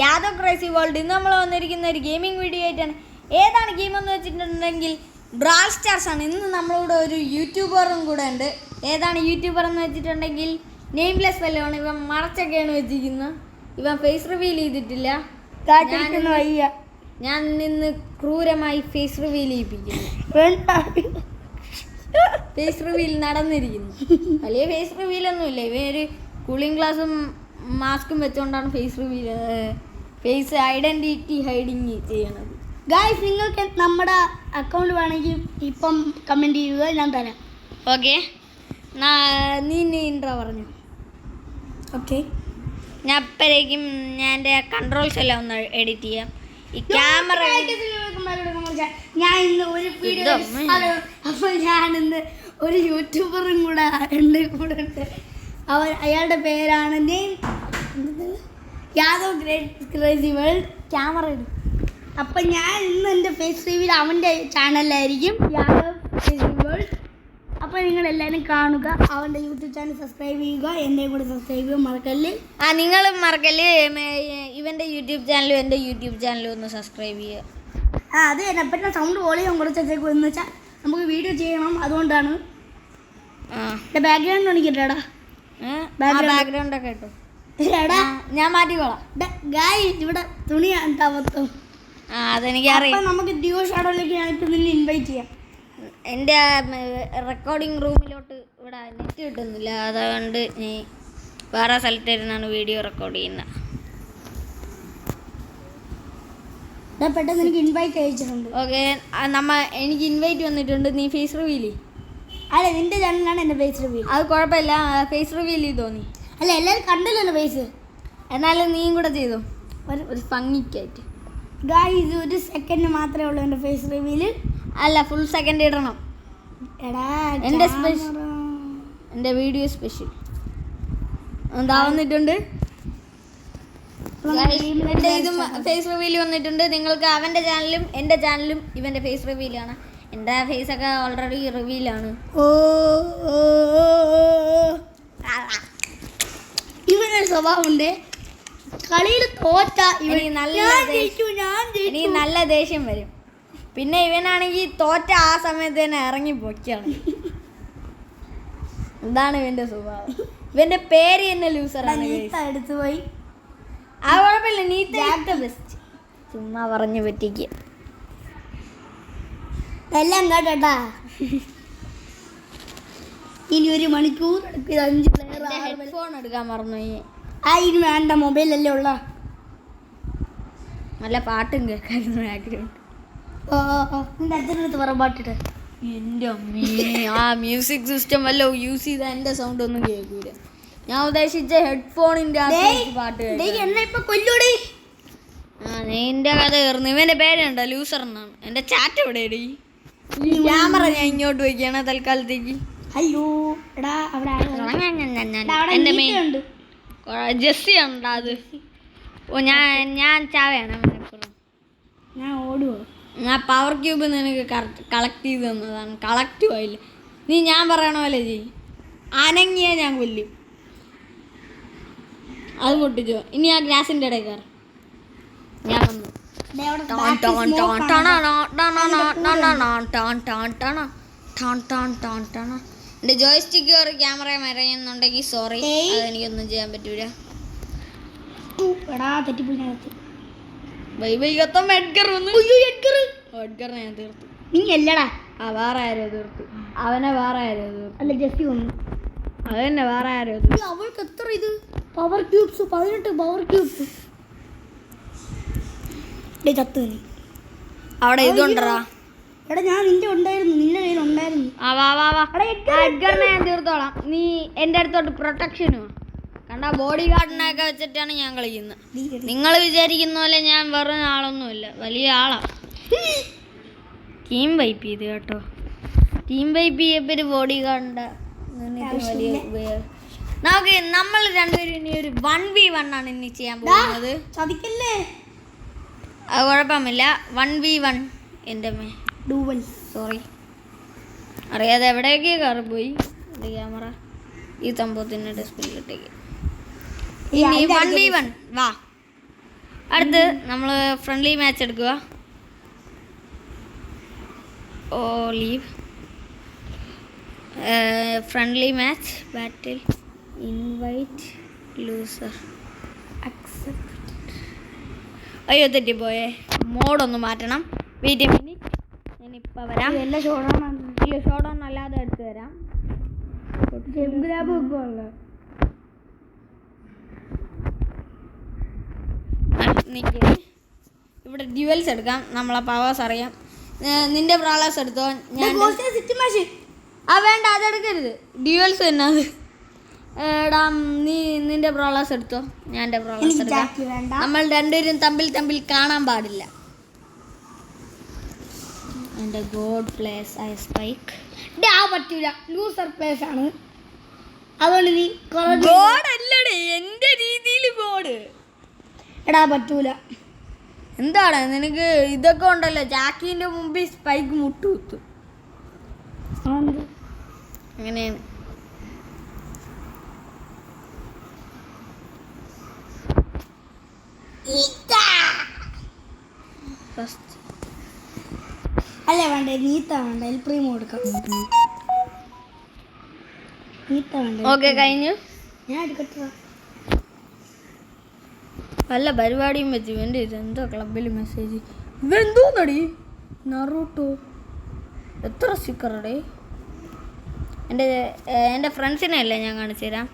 Yadav crazy world. ഇന്ന് നമ്മൾ വന്നിരിക്കുന്ന ഒരു ഗെയിമിംഗ് വീഡിയോ ആയിട്ടാണ്. ഏതാണ് ഗെയിം എന്ന് വെച്ചിട്ടുണ്ടെങ്കിൽ ബ്രാൾ സ്റ്റാർസ് ആണ്. ഇന്ന് നമ്മളിവിടെ ഒരു യൂട്യൂബറും കൂടെ ഉണ്ട്. ഏതാണ് യൂട്യൂബർ എന്ന് വെച്ചിട്ടുണ്ടെങ്കിൽ നെയിംലെസ് വെല്ലാണ്. ഇവൻ മറച്ചൊക്കെയാണ് വെച്ചിരിക്കുന്നത്. ഇവൻ ഫേസ് റിവീൽ ചെയ്തിട്ടില്ല. ഞാൻ നിന്ന് ക്രൂരമായി ഫേസ് റിവീൽ ചെയ്യിപ്പിക്കുന്നു. ഫേസ് റിവീൽ നടന്നിരിക്കുന്നു. വലിയ ഫേസ് റിവീലൊന്നുമില്ല. ഇവ ഒരു കൂളിംഗ് ഗ്ലാസും മാസ്കും വെച്ചുകൊണ്ടാണ് ഫേസ് ഐഡൻറ്റിറ്റി ഹൈഡിങ് ചെയ്യണത്. ഗായ്സ്, നിങ്ങൾക്ക് നമ്മുടെ അക്കൗണ്ട് വേണമെങ്കിൽ ഇപ്പം കമൻറ്റ് ചെയ്യുക, ഞാൻ തരാം. ഓക്കെ, നീ ഇൻട്രോ പറഞ്ഞു. ഓക്കെ, ഞാൻ അപ്പോഴേക്കും ഞാൻ എൻ്റെ കൺട്രോൾസ് എല്ലാം ഒന്ന് എഡിറ്റ് ചെയ്യാം. ഈ ക്യാമറ ഞാൻ ഇന്ന് ഒരു വീഡിയോ അപ്പോൾ ഞാനിന്ന് ഒരു യൂട്യൂബറും കൂടെ എൻ്റെ കൂടെ ഉണ്ട്. അയാളുടെ പേരാണ് യാദവ് ക്രേസി വേൾഡ്. ക്യാമറ ഇടും. അപ്പം ഞാൻ ഇന്ന് എൻ്റെ ഫേസ് റിവീൽ അവൻ്റെ ചാനലിലായിരിക്കും, യാദവ് ക്രേസി വേൾഡ്. അപ്പോൾ നിങ്ങളെല്ലാവരും കാണുക, അവൻ്റെ യൂട്യൂബ് ചാനൽ സബ്സ്ക്രൈബ് ചെയ്യുക, എൻ്റെ കൂടെ സബ്സ്ക്രൈബ് ചെയ്യുക മറക്കല്ല്. നിങ്ങളും മറക്കല്ല്. ഇവൻ്റെ യൂട്യൂബ് ചാനലും എൻ്റെ യൂട്യൂബ് ചാനലും ഒന്ന് സബ്സ്ക്രൈബ് ചെയ്യുക. അത് തന്നെ. അപ്പം ഞാൻ സൗണ്ട് വോളിയം കുറച്ചേക്കും എന്ന് വെച്ചാൽ നമുക്ക് വീഡിയോ ചെയ്യണം, അതുകൊണ്ടാണ്. ബാക്ക്ഗ്രൗണ്ട് കാണിക്കട്ടെടാ. ബാക്ക്ഗ്രൗണ്ട് ഒക്കെ ഇട്ടു. ഞാൻ മാറ്റിക്കോളാം. ഇവിടെ തുണിയാണ് മൊത്തം. അതെനിക്കറിയാം. നമുക്ക് ഡ്യൂ ഷാഡോയിലേക്ക് ഞാനിപ്പോൾ നിന്നെ ഇൻവൈറ്റ് ചെയ്യാം. എൻ്റെ റെക്കോർഡിംഗ് റൂമിലോട്ട് ഇവിടെ നെറ്റ് കിട്ടുന്നില്ല. അതുകൊണ്ട് ഞാൻ വേറെ സ്ഥലത്തിരുന്നാണ് വീഡിയോ റെക്കോർഡ് ചെയ്യുന്നത്. പെട്ടെന്ന് എനിക്ക് ഇൻവൈറ്റ് അയച്ചിട്ടുണ്ട്. ഓക്കെ, എനിക്ക് ഇൻവൈറ്റ് വന്നിട്ടുണ്ട്. നീ ഫേസ് റിവീൽ ചെയ്യും. അല്ല, നിന്റെ ചാനലാണ് എൻ്റെ ഫേസ് റിവീൽ. അത് കുഴപ്പമില്ല. ഫേസ് റിവീൽ ചെയ്ത് തോന്നി. അല്ല, എല്ലാവരും കണ്ടല്ലോ ഫേസ്. എന്നാലും നീയും കൂടെ ചെയ്തു ഒരു ഭംഗിക്കായിട്ട്. ഗായ്സ്, ഒരു സെക്കൻഡ് മാത്രമേ ഉള്ളൂ എൻ്റെ ഫേസ് റിവീൽ. അല്ല, ഫുൾ സെക്കൻഡ് ഇടണം. എൻ്റെ വീഡിയോ സ്പെഷ്യൽ എന്താവുന്നിട്ടുണ്ട്. എൻ്റെ ഇതും ഫേസ് റിവീൽ വന്നിട്ടുണ്ട്. നിങ്ങൾക്ക് അവൻ്റെ ചാനലും എൻ്റെ ചാനലും ഇവൻ്റെ ഫേസ് റിവീലാണ്. എൻ്റെ ഫേസൊക്കെ ഓൾറെഡി റിവീലാണ്. ഇവനൊരു സ്വഭാവമുണ്ട്. കളിയിൽ തോറ്റ എനിക്ക് നല്ല ദേഷ്യം വരും. പിന്നെ ഇവനാണെങ്കിൽ തോറ്റ ആ സമയത്ത് തന്നെ ഇറങ്ങി പൊക്കിയാണ്. ഇതാണ് ഇവൻ്റെ സ്വഭാവം. ഇവൻ്റെ പേര് തന്നെ ലൂസറാണ്. എടുത്തു പോയി. ആ കുഴപ്പമില്ല, നീത്ത ബെസ്റ്റ്. ചുമ്മാ പറഞ്ഞു പറ്റിക്കുക എല്ലാം കേട്ടാ. ഇനി ഒരു മണിക്കൂർ 5 പ്ലെയർ ഹെഡ്ഫോൺ എടുക്കാൻ മറന്നുപോയി. ഇനി വേണ്ട, മൊബൈലല്ലേ ഉള്ള. നല്ല പാട്ടും കേൾക്കായിരുന്നു ബാക്ക്ഗ്രൗണ്ട്. നിന്റെ അച്ഛനടുത്ത് പറ പാട്ടിട്ട്. എൻ്റെ അമ്മേ, ആ മ്യൂസിക് സിസ്റ്റം വല്ല യൂസ് ചെയ്താൽ എൻ്റെ സൗണ്ട് ഒന്നും കേൾക്കൂല. ഞാൻ ഉദ്ദേശിച്ച ഹെഡ്ഫോണിൻ്റെ പാട്ട് എന്നെ ഇപ്പൊ കൊല്ലൂടി. നിന്റെ കഥ കയറുന്നു. ഇവൻ്റെ പേരുണ്ടോ ലൂസർ എന്നാണ്. എൻ്റെ ചാറ്റ് എവിടെ ഇടി? ക്യാമറ ഞാൻ ഇങ്ങോട്ട് വയ്ക്കുകയാണ് തൽക്കാലത്തേക്ക്. അയ്യോ എടാ, എൻ്റെ മെയിൻ ജെസ്സി ഉണ്ടോ അത്? ഓ, ഞാൻ ചാവയാണ്. ഞാൻ ഓടുവോ? ഞാൻ പവർ ക്യൂബ് നിനക്ക് കളക്ട് ചെയ്ത് തന്നതാണ്. കളക്റ്റും ആയില്ല. നീ ഞാൻ പറയണ പോലെ ചെയ്യും. അനങ്ങിയാൽ ഞാൻ കൊല്ലും. അത് പൊട്ടിച്ചോ. ഇനി ആ ഗ്ലാസിൻ്റെ ഇടയിൽ കയറി. ഞാൻ വന്നു. എൻ്റെ ജോയ്സ്റ്റിക്ക് ഒരു ക്യാമറ മറിയുന്നുണ്ടെങ്കിൽ സോറി, അതെനിക്കൊന്നും ചെയ്യാൻ പറ്റൂല. എഡ്ഗറിനെ ഞാൻ തീർത്തു. നീ അല്ലടാ, വേറെ ആരോ തീർത്തു. അവനെ വേറെ ആരോ തീർത്തു. അല്ല, ജെസ്സി വന്നു. അത് തന്നെ വേറെ ആരോ. അവൾക്ക് എത്ര ഇത് പവർ ക്യൂബ്സ്? 18 power cubes. ചത്തു നീ. അവിടെ ഇതുണ്ടടാ. എടാ, ഞാൻ നിന്റെ ഉണ്ടായിരുന്നു, നിന്റെ കയ്യിൽ ഉണ്ടായിരുന്നു. എഡ്ഗറിനെ ഞാൻ തീർത്തോളാം. നീ എൻ്റെ അടുത്തോട്ട് പ്രൊട്ടക്ഷന് കണ്ട. ബോഡി ഗാർഡിനൊക്കെ വെച്ചിട്ടാണ് ഞാൻ കളിക്കുന്നത്. നിങ്ങൾ വിചാരിക്കുന്ന പോലെ ഞാൻ വെറും ആളൊന്നുമില്ല, വലിയ ആളാണ്. ടീം വൈപ്പ് ചെയ്ത് കേട്ടോ. ടീം വൈപ്പ് ചെയ്യപ്പോൾ ഒരു ബോഡി ഗാർഡിൻ്റെ വലിയ ഉപയോഗം. നമ്മൾ രണ്ടുപേരും ഇനി ഒരു 1v1 ആണ് ഇനി ചെയ്യാൻ പോകുന്നത്. ചതിക്കല്ലേ? അത് കുഴപ്പമില്ല. 1v1. എൻ്റെ സോറി, അറിയാതെ എവിടെയൊക്കെ കയറി പോയി ക്യാമറ. ഈ സംഭവത്തിൻ്റെ ഡിസ്പ്ലേയിലിട്ടേക്ക്. ഇനി 1v1 വാ. അടുത്ത് നമ്മൾ ഫ്രണ്ട്ലി മാച്ച് എടുക്കുക. ഓ ലീവ് ഫ്രണ്ട്ലി മാച്ച് ബാറ്റിൽ ഇൻവൈറ്റ് ലൂസർ. അയ്യോ തെറ്റിപ്പോയേ. മോഡൊന്ന് മാറ്റണം. വെയിറ്റ് മിനിറ്റ്, ഞാനിപ്പോൾ വരാം. എല്ലാ ഷോഡാണ് ഇല്ല, ഷോഡൗൺ അല്ലാതെ എടുത്ത് തരാം. ഇവിടെ ഡ്യുവൽസ് എടുക്കാം. നമ്മളെ പവേഴ്സ് അറിയാം. നിന്റെ ബ്രാളേഴ്സ് എടുത്തോ. ഞാൻ വേണ്ട, അതെടുക്കരുത്. ഡ്യുവൽസ് തന്നെ അത്. എടാ നീ നിന്റെ ബ്രാളേഴ്സ് എടുത്തോ, ഞാൻ എൻ്റെ ബ്രാളേഴ്സ് എടുക്കാം. നമ്മൾ രണ്ടുപേരും തമ്മിൽ കാണാൻ പാടില്ല. എൻ്റെ ഗോഡ് പ്ലേസ് ഐ സ്പൈക്ക്. പറ്റൂല, ലൂസർ പ്ലേസ് ആണ്. അതുകൊണ്ട് നീ ഗോഡ് അല്ലടേ, എൻ്റെ രീതിയിൽ ഗോഡ്. എടാ പറ്റൂല. എന്താണ് നിനക്ക് ഇതൊക്കെ ഉണ്ടല്ലോ. ജാക്കിന്റെ മുമ്പിൽ സ്പൈക്ക് മുട്ടുകുത്തും. അങ്ങനെയാണ്. അല്ല വേണ്ട, നീത്ത വേണ്ട, എൽപ്രീം കൊടുക്കാം. നീത്ത വേണ്ട. ഓക്കെ, കഴിഞ്ഞു. ഞാൻ എടുക്കട്ടെ. വല്ല പരിപാടിയും വെച്ച് ഇവൻ്റെ ഇതെന്തോ ക്ലബിൽ മെസ്സേജ്. ഇവെന്തോന്നടി നറൂട്ടോ, എത്ര സ്റ്റിക്കറടേ. എൻ്റെ ഫ്രണ്ട്സിനെ അല്ലേ ഞാൻ കാണിച്ചു തരാം.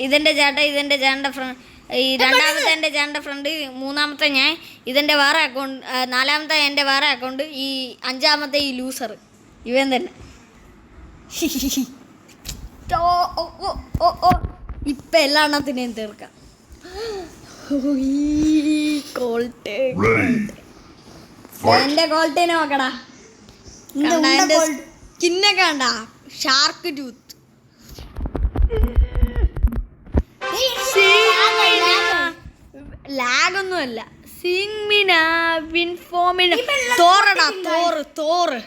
ഇതെൻ്റെ ചേട്ടൻ്റെ ഫ്രണ്ട്, ഈ രണ്ടാമത്തെ എൻ്റെ ചേട്ടൻ്റെ ഫ്രണ്ട്, മൂന്നാമത്തെ ഞാൻ, ഇതെൻ്റെ വേറെ അക്കൗണ്ട്, നാലാമത്തെ എൻ്റെ വേറെ അക്കൗണ്ട്, ഈ അഞ്ചാമത്തെ ഈ ലൂസർ ഇവൻ തന്നെ. ഇപ്പം എല്ലാ എണ്ണത്തിനെയും തീർക്കാം. എൻ്റെ കോൾട്ടേനെ നോക്കടാ. എൻ്റെ സ്കിന്നൊക്കെ കണ്ടാ, ഷാർക്ക് ടൂത്ത്. ലാഗൊന്നുമല്ല. തോറടാ, തോറ്.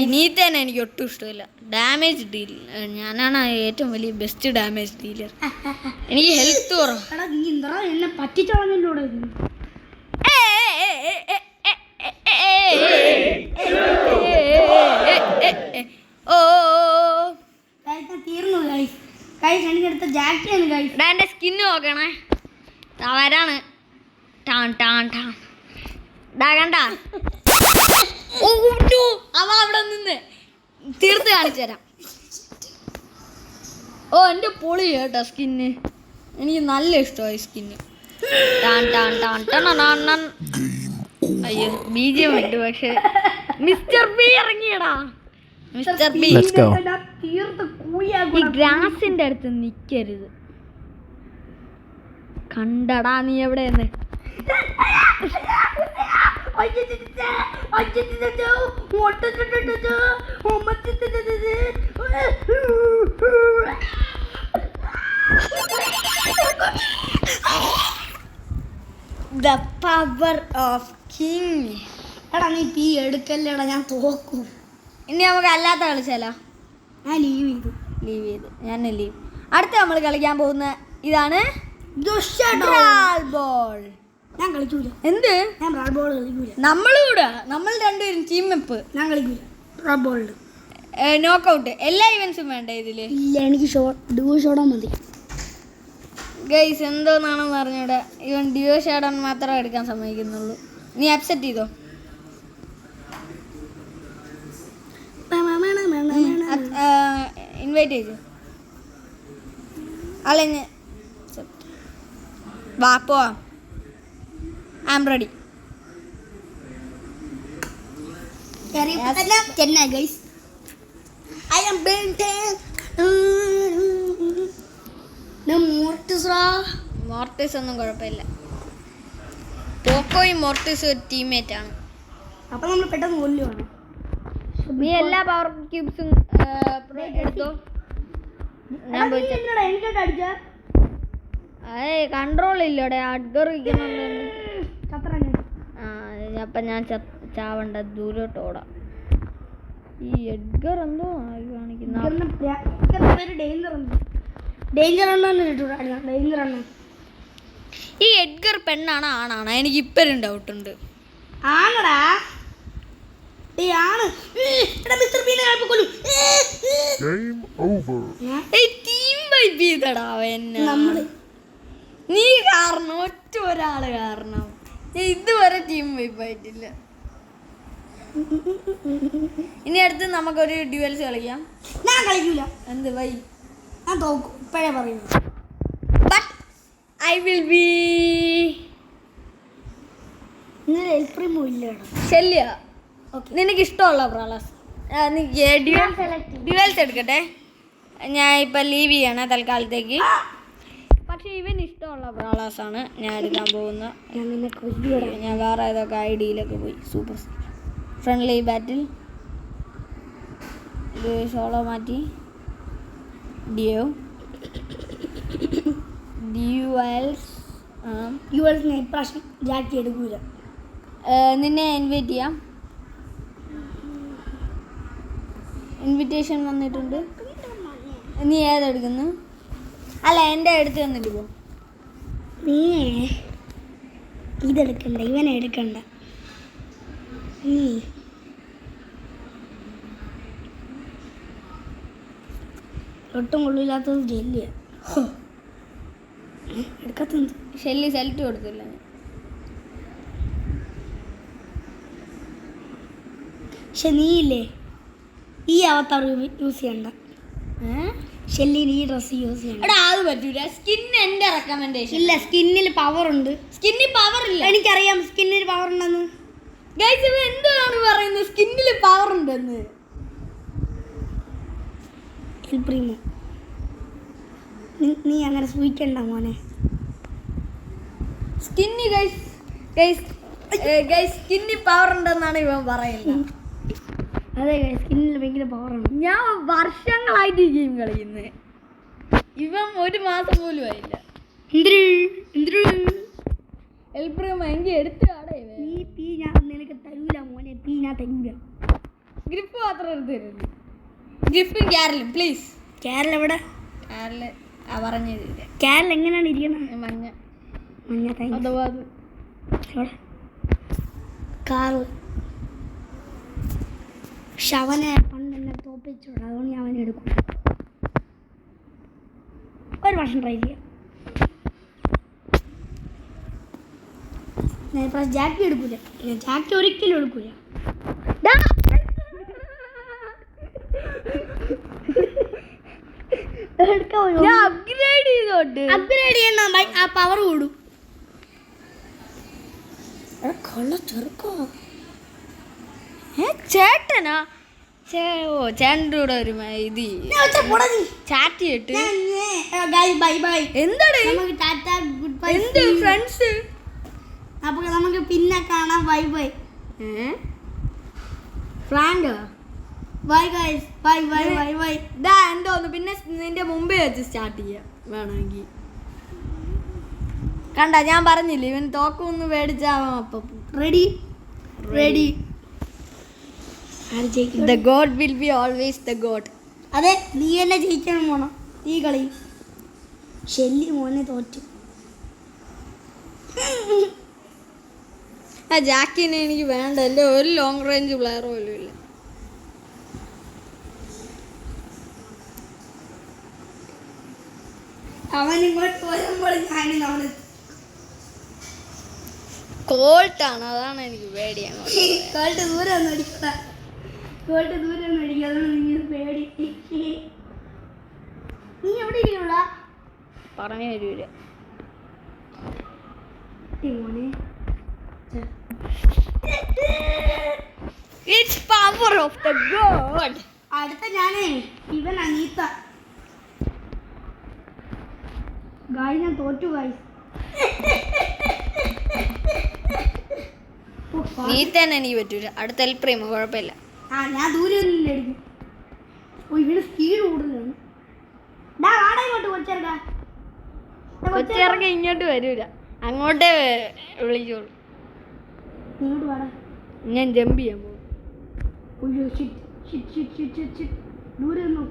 ഇനീത്തന്നെ എനിക്ക് ഒട്ടും ഇഷ്ടമില്ല. ഡാമേജ് ഡീൽ, ഞാനാണ് ഏറ്റവും വലിയ ബെസ്റ്റ് ഡാമേജ് ഡീലർ. എനിക്ക് ഹെൽത്ത് എന്നെ പറ്റിച്ചോളഞ്ഞല്ലോടെ. തീർന്നു എനിക്കെടുത്ത ജാക്കിയാണ്. എൻ്റെ സ്കിന്ന് നോക്കണേ, വരാണ്. കണ്ട അവ അവിടെ നിന്ന് തീർത്ത് കാണിച്ചു തരാം. ഓ എൻ്റെ പൊളി കേട്ടോ സ്കിന്ന്, എനിക്ക് നല്ല ഇഷ്ടമായി സ്കിന്ന്. അയ്യോ ബീജിയം ഉണ്ട്, പക്ഷെ മിസ്റ്റർ ബി ഇറങ്ങിയടാ. മിസ്റ്റർ ബി ഈ ഗ്രാസിന്റെ അടുത്ത് നിക്കരുത്. കണ്ടടാ നീ എവിടെയെന്ന്. The power of king. എടാ നീ തീ എടുക്കല്ലേടാ, ഞാൻ തോക്കും. ഇനി നമുക്ക് അല്ലാത്ത കളിച്ചാലോ? ഞാൻ ലീവ് ചെയ്തു. ഞാൻ ലീവ്. അടുത്ത നമ്മൾ കളിക്കാൻ പോകുന്ന ഇതാണ് ബോൾ. ഞാൻ കളിക്കൂല. എന്ത്? ഞാൻ ബ്രാഡ് ബോൾ കളിക്കൂല. നമ്മൾ രണ്ടുപേരും ടീം വെപ്പ്. ഞാൻ കളിക്കൂല ബ്രാഡ് ബോളിൽ. നോക്കൗട്ട് എല്ലാ ഇവന്റ്സും വേണ്ട ഇതില്? ഇല്ല, എനിക്ക് ഡുവോ ഷോഡോ മതി. ഗൈസ് എന്തോന്നാണെന്ന് പറഞ്ഞൂടെ, ഇവൻ ഡ്യുവോ ഷോഡൗൺ മാത്രമേ എടുക്കാൻ സമ്മതിക്കുന്നുള്ളൂ. നീ അപ്സെറ്റ് ചെയ്തോ? ഇൻവൈറ്റ് ചെയ്തു. അല്ല വാ പോവാം. I am ready. മോർട്ടിസ് ഒന്നും കുഴപ്പമില്ല. പോക്കോയും മോർട്ടിസും ഒരു ടീംമേറ്റ് ആണ്. അപ്പൊ നമ്മൾ പെട്ടെന്ന് കൊല്ലുവാണ്. നീ എല്ലാ പവർ ക്യൂബ്സും എടുത്തോ. ഞാൻ കൺട്രോൾ ഇല്ലടെ, അഡ്ഗർ ചത്ര. അപ്പം ഞാൻ ചാവണ്ട, ദൂരോട്ട് ഓടാം. ഈ എഡ്ഗർ എന്തോ കാണിക്കുന്ന പേര് ഡേഞ്ചർ ഉണ്ട്. ഡേഞ്ചർ ഉണ്ടോന്ന് ഡേഞ്ചർ ഉണ്ട്. ഈ എഡ്ഗർ പെണ്ണാണ് ആണാണ്? എനിക്ക് ഇപ്പോഴും ഡൗട്ടുണ്ട്. ആണടാ, ആണ്. മിസ്റ്റർ ബീനെ കൊല്ലും. ടീം വൈപ്പ് ചെയ്തടാ നമ്മള്. നീ കാരണം, ഒറ്റ ഒരാള് കാരണം ഇതുവരെ ടീം വൈപ്പ് ആയിട്ടില്ല. ഇനി അടുത്ത് നമുക്കൊരു ഡ്യുവൽസ് കളിക്കാം. ഞാൻ കളിക്കൂല. എന്ത് വൈ? ഞാൻ തോക്കും, ഇപ്പഴേ പറയുന്നു. ബട്ട് ഐ വിൽ ബി ശല്യ. നിനക്ക് ഇഷ്ടമുള്ള പ്രാളസ് ഡ്യുവൽസ് എടുക്കട്ടെ. ഞാൻ ഇപ്പം ലീവ് ചെയ്യണേ തൽക്കാലത്തേക്ക്. പക്ഷെ ഇവൻ ഇഷ്ടമുള്ള പ്രാളാസ് ആണ് ഞാൻ എടുക്കാൻ പോകുന്നത്. ഞാൻ വേറെ ഏതൊക്കെ ഐഡിയിലൊക്കെ പോയി. സൂപ്പർ ഫ്രണ്ട്ലി ബാറ്റിൽ ഇത് സോളോ മാറ്റി ഡ്യുവൽസ് ഇപ്രാവശ്യം ജാക്കി എടുക്കൂല. നിന്നെ ഇൻവൈറ്റ് ചെയ്യാം. ഇൻവിറ്റേഷൻ വന്നിട്ടുണ്ട്. നീ ഏതെടുക്കുന്നു? അല്ല, എൻ്റെ അടുത്ത് വന്നിട്ട് പോ. നീ ഇതെടുക്കണ്ട, ഇവനെ എടുക്കണ്ട. നീ ഒട്ടും കൊള്ളില്ലാത്തത് ജെല്ലിയ എടുക്കാത്തത്. ഷെല്ലി സെലക്ട് കൊടുത്തില്ല. പക്ഷെ നീയില്ലേ ഈ അവതാർ യൂസ് ചെയ്യണ്ട. ഷെല്ലിന് ഈ ഡ്രസ്സ് യൂസ് ചെയ്യണ്ട. എടാ അത് പറ്റൂല. സ്കിൻ എൻ്റെ റെക്കമെൻഡേഷൻ. ഇല്ല, സ്കിന്നിൽ പവർ ഉണ്ട്. സ്കിന്നിൽ പവർ ഇല്ല. എനിക്കറിയാം സ്കിന്നിൽ പവർ ഉണ്ടെന്ന്. ഗൈസ് ഇവ എന്താണ് പറയുന്നത്? സ്കിന്നിൽ പവർ ഉണ്ടെന്ന്. എൽപ്രീമോ, നീ അങ്ങനെ സൂചിക്കണ്ട മോനെ. സ്കിന്നി ഗൈസ് സ്കിന്നിൽ പവർ ഉണ്ടെന്നാണ് ഇവൻ പറയുന്നത്. അതെ ഗൈസ്, സ്കിന്നിൽ ഭയങ്കര പവറാണ്. ഞാൻ വർഷങ്ങളായിട്ട് ഈ ഗെയിം കളിക്കുന്നത്. ഇവൻ ഒരു മാസം പോലും ആയില്ല. എൽപ്രീമോ എങ്കിൽ എടുത്ത് ആടേ. നീ പീ ഞാൻ നിനക്ക് തരൂല മോനെ. പീ ഞാൻ തരൂല. ഗ്രിപ്പ് മാത്രം എടുത്ത് തരുന്നു. ഗ്രിപ്പും ക്യാരലും പ്ലീസ്. കേരള എവിടെ? ക്യാരൽ പറഞ്ഞു കേരള എങ്ങനെയാണ് ഇരിക്കുന്നത്? മഞ്ഞ മഞ്ഞ അഥവാ എവിടെ? കാറ്. പക്ഷെ അവനെ പണ്ട് എന്നെ തോപ്പിച്ചോടാ, അതുകൊണ്ട് ഞാൻ അവനെ എടുക്കും. ഒരു വർഷം ട്രൈ ചെയ്യാം. ഞാൻ ഇപ്പം ജാക്കി എടുക്കൂല. ഞാൻ ജാക്കി ഒരിക്കലും എടുക്കൂല. അപ്ഗ്രേഡ് ചെയ്തോട്ട്. അപ്ഗ്രേഡ് ചെയ്യണം, ആ പവർ കൂടും. കൊള്ള ചെറുക്കോ ചേട്ടനാ? ഓ ചേട്ടൻ്റെ കൂടെ ഒരു ഇത് ചാറ്റ് ചെയ്തിട്ട് എന്താടാ എന്ത് ഫ്രണ്ട്സ്? അപ്പൊ നമുക്ക് പിന്നെ കാണാം. Bye bye Franco. Bye guys, bye bye bye bye. ഇതാ എന്തോന്ന് പിന്നെ നിന്റെ മുമ്പേ വെച്ച് സ്റ്റാർട്ട് ചെയ്യാം വേണമെങ്കിൽ. കണ്ട ഞാൻ പറഞ്ഞില്ലേ ഇവൻ തോക്കൊന്ന് മേടിച്ചാവാം. അപ്പം ready ready. The God will be always the God. അതെ, നീ എന്നെ ജയിക്കണം പോണം ഈ കളി. ഷെല്ലി മോനെ തോറ്റു. ആ ജാക്കിനെ എനിക്ക് വേണ്ട. എൻ്റെ ഒരു ലോങ് റേഞ്ച് പ്ലെയർ പോലും ഇല്ല. അവൻ ഇങ്ങോട്ട് വരുമ്പോൾ ഞാൻ അവന് കോൾട്ടാണ്, അതാണ് എനിക്ക് പേടിയാണ്. കോൾട്ട് ദൂരെ ഒന്നും അടിക്കണ്ട. കോൾട്ട് ദൂരെ ഒന്നും അടിക്കുക, അതാണ് നിങ്ങൾ പേടി. നീ എവിടെ ഇരിക്കണ പറഞ്ഞു തരൂല മോനെ. It's power of the God. അടുത്ത ഞാനേ ഇവൻ അനീത്ത. ഗായ് ഞാൻ തോറ്റു ഗായ്. നീ തന്നെ എനിക്ക് പറ്റൂല. അടുത്ത എൽപ്രീമോ കുഴപ്പമില്ല. ഞാൻ ദൂരെ ഒന്നും അടിക്കും. ഓ ഇവിടെ സ്പീഡ് കൂടുതലാണ്. കൊച്ചിറങ്ങി ഇങ്ങോട്ട് വരൂല, അങ്ങോട്ടേ വിളിച്ചോളൂ. ഇങ്ങോട്ട് വാടാ. ഞാൻ ജമ്പ് ചെയ്യാൻ പോകും. ദൂരെ നിന്നോ.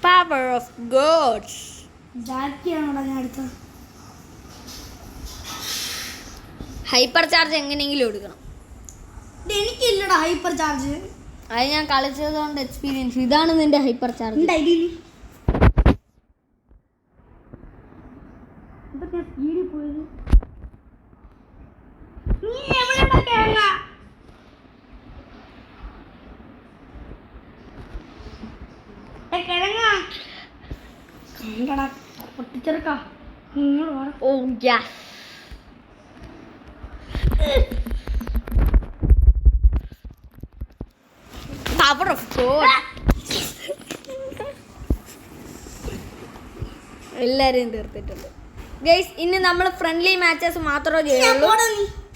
power of gods. ജാക്കിയാണോടാ ഞാൻ അടുത്ത. ഹൈപ്പർ ചാർജ് എങ്ങനെയെങ്കിലും എടുക്കണം. എനിക്കില്ലടാ ഹൈപ്പർ ചാർജ്. അത് ഞാൻ കളിച്ചത് കൊണ്ട് എക്സ്പീരിയൻസ്. ഇതാണ് നിന്റെ ഹൈപ്പർ ചാർജ്. സ്പീഡിൽ പോയത് നീ എവിടെയാ കിഴങ്ങ? കിഴങ്ങ കണ്ടടാ പൊട്ടിച്ചെടുക്കാ. Oh yes. Power of God. എല്ലാരെയും തീർത്തിട്ടുണ്ട് ഗൈസ്. ഇനി നമ്മൾ ഫ്രണ്ട്ലി മാച്ചസ് മാത്രമേ ചെയ്യുള്ളൂ.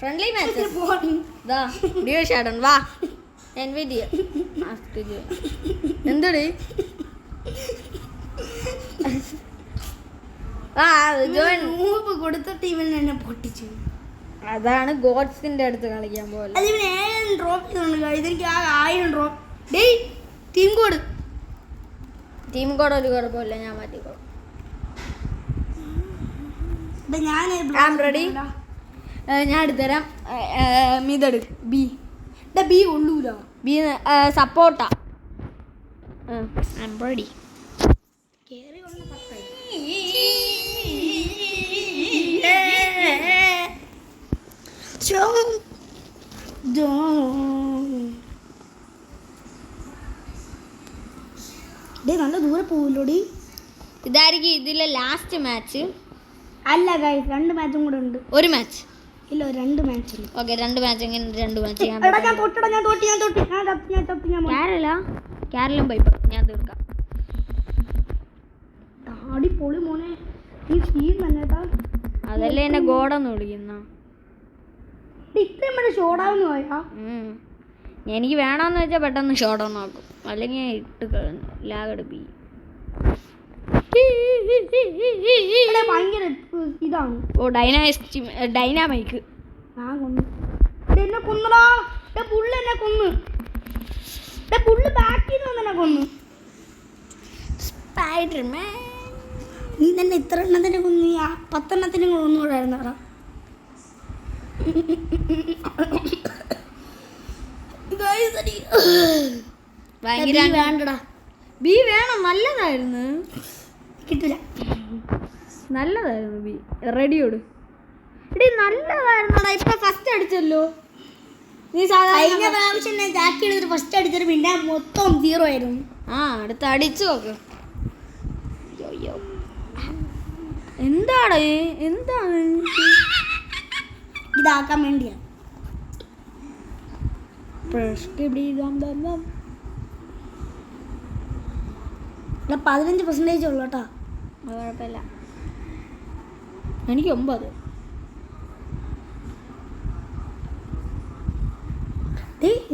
ഫ്രണ്ട്ലി മാച്ചസ് വാ എന്തൊടി കൊടുത്ത ടീമിൽ എന്നെ പൊട്ടിച്ചു. അതാണ് ഗോഡ്സിന്റെ അടുത്ത് കളിക്കാൻ പോലെ. ടീം കോഡ് ഒരു കുഴപ്പമില്ല, ഞാൻ മാറ്റിക്കോളാം. ഞാൻ എടുത്തരാം. ഇതെടുക്ക്. ബി ഉള്ളൂല. ബി സപ്പോർട്ടാ. റെഡി. നല്ല ദൂരെ പോവില്ലോടി. ഇതായിരിക്കും ഇതിലെ ലാസ്റ്റ് മാച്ച്. അല്ല ഗൈസ്, 2 മാച്ചും കൂടെ ഉണ്ട്. ഒരു മാച്ച് ഇല്ല, 2 മാച്ച് ഉണ്ട്. Okay, 2 match. എങ്ങനെ 2 മാച്ച്? ക്യാരലും പൈപ്പർ ഞാൻ തീർക്കാം. അടിപൊളി മോനെ, നീ സീൻ തന്നെ. അതല്ലേ എന്നെ ഗോഡെന്ന് വിളിക്കുന്ന. ഇത്രയും വരെ ഷോഡാവുന്ന പോയാ എനിക്ക് വേണമെന്ന് വെച്ചാൽ പെട്ടെന്ന് ഷോട്ട് ഓൺ ആക്കും, അല്ലെങ്കിൽ ഇട്ട് കളഞ്ഞു ലാഗടുപ്പി. ഭയങ്കര ഇതാണ്. ഓ ഡൈനാമൈക്ക്. ഞാൻ കൊന്നു. എന്നെ കൊന്നടാ. പുള്ളി എന്നെ കൊന്നു. പുള്ളി ബാക്കിൽ നിന്ന് എന്നെ കൊന്നു. സ്പൈഡർമാൻ. നീ തന്നെ ഇത്ര എണ്ണത്തിന് കൊന്നു. 10 എണ്ണത്തിന് കൊന്നുകൂടായിരുന്നടാ. വേണ്ടടാ. ബി വേണം. നല്ലതായിരുന്നു. കിട്ടില്ല. നല്ലതായിരുന്നു ബി. റെഡിയോട് എടീ, നല്ലതായിരുന്നടാ. ഇപ്പൊ ഫസ്റ്റ് അടിച്ചല്ലോ നീ. കഴിഞ്ഞ പ്രാവശ്യം ഞാൻ ജാക്കി എടുത്തിട്ട് ഫസ്റ്റ് അടിച്ചിട്ട് പിന്നെ മൊത്തം 0 ആയിരുന്നു. അടുത്ത അടിച്ചു നോക്ക്. എന്താണ് ഇതാക്കാൻ വേണ്ടിയാ. 15% ഉള്ളു കേട്ടോ. അത് കുഴപ്പമില്ല. എനിക്ക് 9.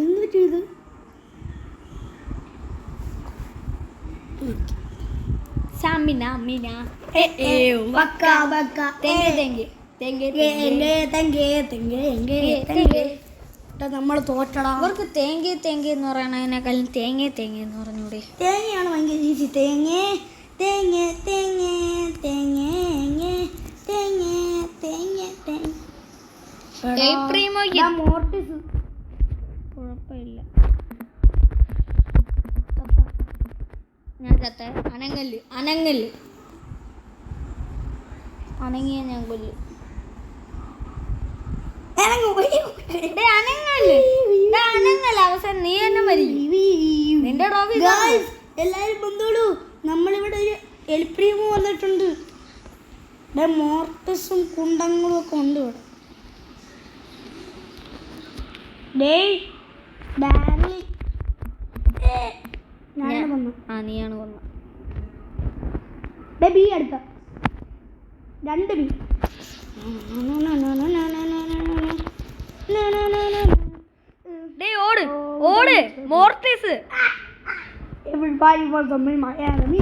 എന്ത് പറ്റിയത്? നമ്മൾ തോറ്റടാ. അവർക്ക് തേങ്ങ എന്ന് പറയണതിനേക്കാളും തേങ്ങ എന്ന് പറഞ്ഞൂടെ? തേങ്ങയാണ് ഭയങ്കര ഈസി. തേങ്ങ മോർട്ടിസ് കുഴപ്പമില്ല. ഞാൻ ചത്ത. അനങ്ങല് അനങ്ങിയ ഞാൻ കൊല്ലും. അനങ്ങല് അവസാനം നീ തന്നെ മരിക്കും. നിന്റെ ട്രോഫി. എല്ലാരും ബന്ധുള്ളൂ. നമ്മളിവിടെ ഒരു എൽപ്രീമോ വന്നിട്ടുണ്ട്. മോർട്ടിസും കുണ്ടങ്ങളും ഒക്കെ ഉണ്ട് ഇവിടെ. നീയാണ് കൊന്ന. ബി അടുത്ത 2 ബി. ഓട് mortis. Everybody was on my enemy.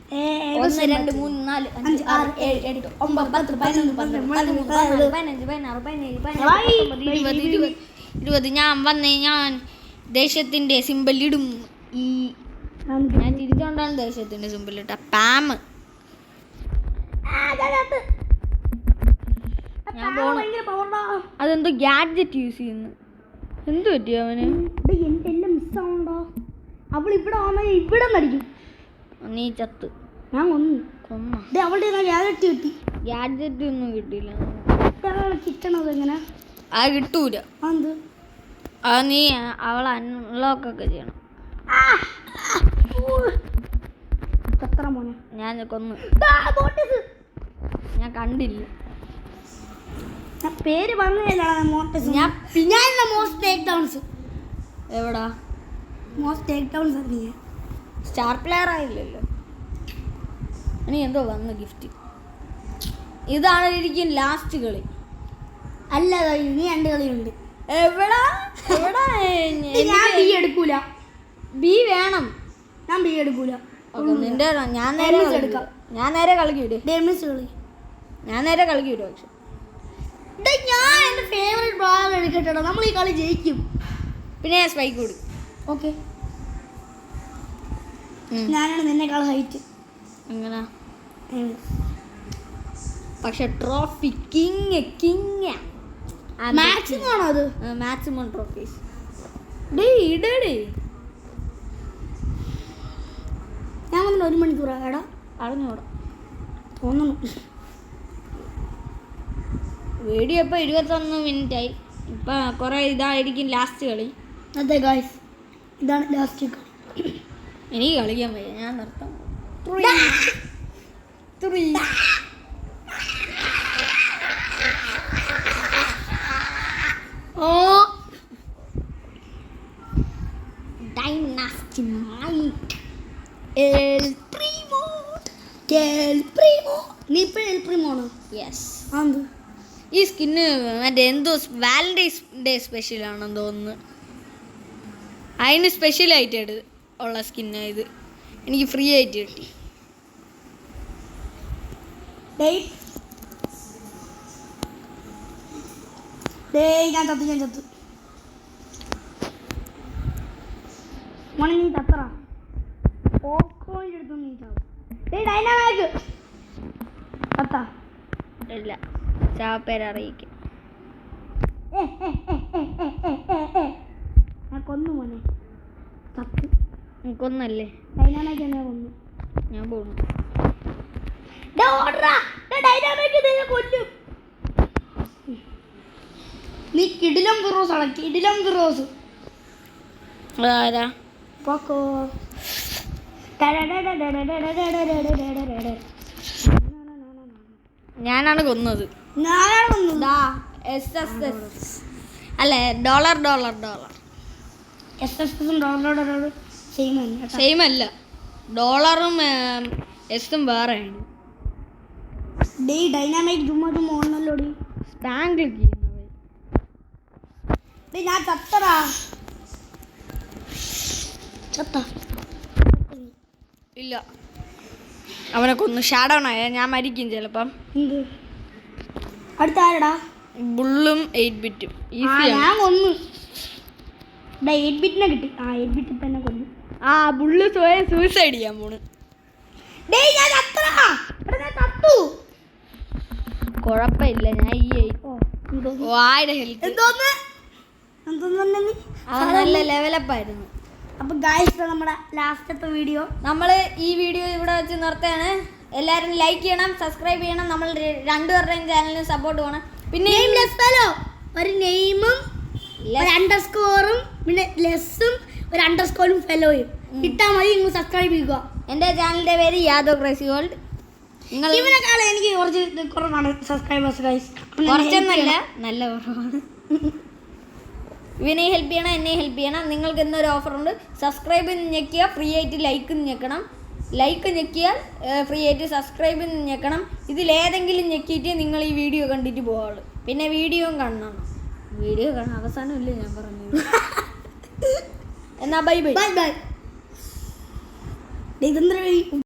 1 2 3 4 5 6 7 8 9 10 11 12 13 14 15 16 17 20 ഞാൻ വന്നേ ഞാൻ ദേശത്തിന്റെ സിമ്പിൾ ഇടും ഈ ഞാൻ തിരിച്ചുകൊണ്ടാണ് ദേശത്തിന്റെ സിമ്പിൾ ഇട്ട പാം ഞാൻ പോണു അതെന്തോ ഗാഡ്ജറ്റ് യൂസ് ചെയ്യുന്നു എന്ത് പറ്റി അവന് എന്റെ എല്ലാം മിസ്സാവണ്ടോ അവൾ ഇവിടെ വന്നാൽ ഇവിടെ നടിക്കും നീ ചത്ത് ഞാൻ കൊന്നു കൊന്ന അവളുടെ ഗാഡ്ജറ്റ് കിട്ടി ഗാഡ്ജറ്റ് ഒന്നും കിട്ടിയില്ല കിട്ടണത് എങ്ങനെ അത് കിട്ടൂല എന്ത് അത് നീ അവളെ അൺലോക്കൊക്കെ ചെയ്യണം എത്ര മോനെ ഞാൻ കൊന്നു ഞാൻ കണ്ടില്ല പേര് പറഞ്ഞില്ല മോസ്റ്റ് ടേക്ക് ഡൗൺസ് എവിടാ മോസ്റ്റ് ടേക്ക് ഡൗൺസ് അറിയ സ്റ്റാർ പ്ലെയർ ആയില്ലല്ലോ ഇനി എന്തോ വന്നു ഗിഫ്റ്റ് ഇതാണ് ഇരിക്കും ലാസ്റ്റ് കളി അല്ല ഇനി 2 കളിയുണ്ട് എവിടാ എവിടാ ഞാൻ ബി എടുക്കൂല ബി വേണം ഞാൻ ബി എടുക്കൂല നിന്റെ ഞാൻ നേരെ എടുക്കാം ഞാൻ നേരെ കളിക്ക് വിട് ഡെമിസ് കളി ഞാൻ നേരെ കളിക്ക് വിടും പക്ഷെ ഞാൻ എൻ്റെ ഫേവറേറ്റ് ബാൾ എടുക്കട്ടോ നമ്മൾ ഈ കളി ജയിക്കും പിന്നെ ഞാൻ സ്പൈക്ക് കൊടുക്കും ഓക്കെ ഞാനാണ് നിന്നെക്കാൾ ഹൈറ്റ് അങ്ങനെ പക്ഷെ ട്രോഫി കിങ് മാക്സിമം ആണോ അത് മാക്സിമം ട്രോഫീസ് ഇടേ ഞാൻ വന്നിട്ട് 1 മണിക്കൂറാ എടാ അറിഞ്ഞോടാ തോന്നുന്നു വീഡിയോ ഇപ്പോൾ 21 മിനിറ്റായി ഇപ്പം കുറേ ഇതായിരിക്കും ലാസ്റ്റ് കളി അതെ ഗായ്സ് ഇതാണ് ലാസ്റ്റ് കളി എനിക്ക് കളിക്കാൻ വയ്യ ഞാൻ നിർത്താം 3 ഓ ഡൈനാസ്റ്റി മൈറ്റ് നീ ഇപ്പം എൽ പ്രീമോ ആണോ യെസ് എന്ത് ഈ സ്കിന്ന് മറ്റേ എന്തോ വാലന്റൈൻസ് ഡേ സ്പെഷ്യലാണെന്ന് തോന്നുന്നു അതിന് സ്പെഷ്യലായിട്ട് ഉള്ള സ്കിന്നാണ് ഇത് എനിക്ക് ഫ്രീ ആയിട്ട് കിട്ടി ഞാൻ ചത്തു മോനെ നീ തത്തറ പോക്കോൻ്റെ അടുത്ത് നീ ചാവും ഡൈനാമാക്ക് തത്ത ഇല്ല ചാപ്പേരെ അറിയിക്കും ഞാൻ കൊന്നു മോനെ തത്ത് കൊന്നല്ലേ ഡൈനാമാക്ക് എന്നെ കൊന്നു ഞാൻ പോണു കൊല്ലും നീ കിടിലം ഫിറോസ് ആണ് കിടിലം ഫിറോസ് ആരാ പോക്കോ ഞാനാണ് കൊന്നത് ഞാനാണ് കൊന്നത് അല്ലേ ഡോളർ സെയിം അല്ല ഡോളറും എസും വേറെയാണ് ഡൈനാമിക് ചുമ്മാ ഓണല്ലോടി സ്പാൻ ക്ലിക്ക് ചെയ്യുന്നത് ഞാൻ ചത്തറാ ഇല്ല അവനെ കൊന്നു ഷാഡോണായ ഞാൻ മരിക്കും ചിലപ്പം അടുത്ത ആരടാ ബുള്ളും 8-ബിറ്റും ഞാൻ കൊന്നു 8-ബിറ്റിനെ കിട്ടി 8-ബിറ്റ് ഇപ്പം എന്നെ കൊന്നു ബുള്ള് സ്വയം സൂയിസൈഡ് ചെയ്യാൻ പോണ് കുഴപ്പമില്ല ഞാൻ ഹെൽത്ത് നല്ല ലെവലപ്പായിരുന്നു. അപ്പോൾ ഗായ്സ് നമ്മുടെ ലാസ്റ്റത്തെ വീഡിയോ നമ്മൾ ഈ വീഡിയോ ഇവിടെ വെച്ച് നിർത്തുകയാണ്. എല്ലാവരും ലൈക്ക് ചെയ്യണം, സബ്സ്ക്രൈബ് ചെയ്യണം, നമ്മൾ രണ്ടുപേരുടെയും ചാനലിന് സപ്പോർട്ട് ചെയ്യണം. പിന്നെ ഒരു നെയിമും ഒരു അണ്ടർസ്കോറും പിന്നെ ലെസ്സും ഒരു അണ്ടർസ്കോറും ഫെലോയും ഇട്ടാൽ മതി. നിങ്ങൾ സബ്സ്ക്രൈബ് ചെയ്യുക. എൻ്റെ ചാനലിൻ്റെ പേര് യാദവ് ക്രേസി വേൾഡ്. നിങ്ങൾ ഇവനെക്കാളും എനിക്ക് കുറച്ച് കുറവാണ് സബ്സ്ക്രൈബേഴ്സ് ഗൈസ്. കുറച്ചൊന്നല്ല, നല്ല കുറവാണ്. ഇവനെ ഹെൽപ്പ് ചെയ്യണം, എന്നെ ഹെൽപ്പ് ചെയ്യണം. നിങ്ങൾക്ക് എന്നൊരു ഓഫറുണ്ട്. സബ്സ്ക്രൈബ് ഞെക്കിയാൽ ഫ്രീ ആയിട്ട് ലൈക്ക് ഞെക്കണം. ലൈക്ക് ഞെക്കിയാൽ ഫ്രീ ആയിട്ട് സബ്സ്ക്രൈബ് ഞെക്കണം. ഇതിലേതെങ്കിലും ഞെക്കിയിട്ട് നിങ്ങൾ ഈ വീഡിയോ കണ്ടിട്ട് പോവുള്ളൂ. പിന്നെ വീഡിയോയും കാണണം. വീഡിയോ കാണാൻ അവസാനമല്ലേ ഞാൻ പറഞ്ഞത്. എന്നാ ബൈ ബൈ. Bye bye.